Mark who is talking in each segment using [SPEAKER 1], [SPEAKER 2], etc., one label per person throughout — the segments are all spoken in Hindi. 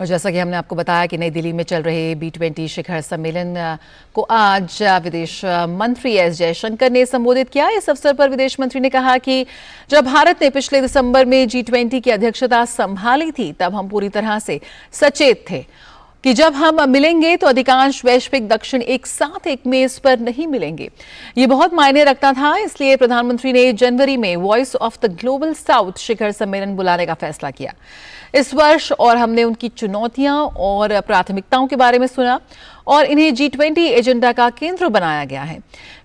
[SPEAKER 1] और जैसा कि हमने आपको बताया कि नई दिल्ली में चल रहे B20 शिखर सम्मेलन को आज विदेश मंत्री एस जयशंकर ने संबोधित किया। इस अवसर पर विदेश मंत्री ने कहा कि जब भारत ने पिछले दिसंबर में G20 की अध्यक्षता संभाली थी, तब हम पूरी तरह से सचेत थे कि जब हम मिलेंगे तो अधिकांश वैश्विक दक्षिण एक साथ एक मेज पर नहीं मिलेंगे। ये बहुत मायने रखता था, इसलिए प्रधानमंत्री ने जनवरी में voice of the global south शिखर सम्मेलन बुलाने का फैसला किया इस वर्ष, और हमने उनकी चुनौतियां और प्राथमिकताओं के बारे में सुना और इन्हें G20 एजेंडा का केंद्र बनाया गया है।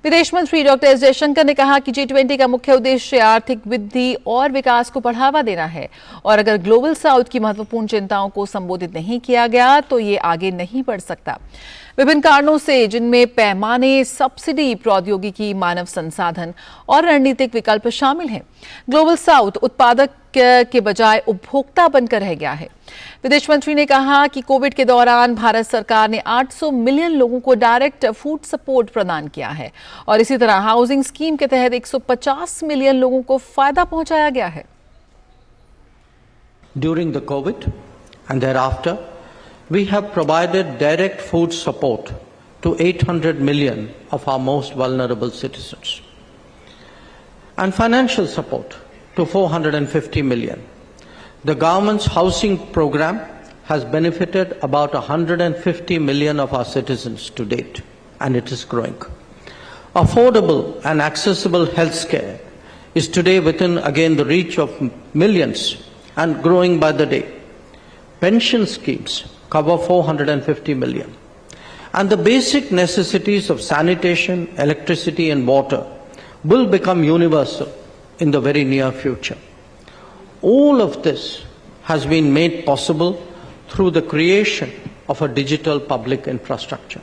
[SPEAKER 1] विदेश मंत्री डॉक्टर एस जयशंकर ने कहा कि G20 का मुख्य उद्देश्य आर्थिक वृद्धि और विकास को बढ़ावा देना है, और अगर ग्लोबल साउथ की महत्वपूर्ण चिंताओं को संबोधित नहीं किया गया तो ये आगे नहीं बढ़ सकता। विभिन्न कारणों से, जिनमें पैमाने, सब्सिडी, प्रौद्योगिकी, मानव संसाधन और रणनीतिक विकल्प शामिल हैं, ग्लोबल साउथ उत्पादक के बजाय उपभोक्ता बनकर रह गया है। विदेश मंत्री ने कहा कि कोविड के दौरान भारत सरकार ने 800 मिलियन लोगों को डायरेक्ट फूड सपोर्ट प्रदान किया है और इसी तरह हाउसिंग स्कीम के तहत 150 मिलियन लोगों को फायदा पहुंचाया गया है।
[SPEAKER 2] During the COVID and thereafter, we have provided direct food support to 800 million of our most vulnerable citizens and financial support to 450 million. The government's housing program has benefited about 150 million of our citizens to date, and it is growing. Affordable and accessible healthcare is today within, again, the reach of millions and growing by the day. Pension schemes cover 450 million. And the basic necessities of sanitation, electricity and water will become universal in the very near future. All of this has been made possible through the creation of a digital public infrastructure.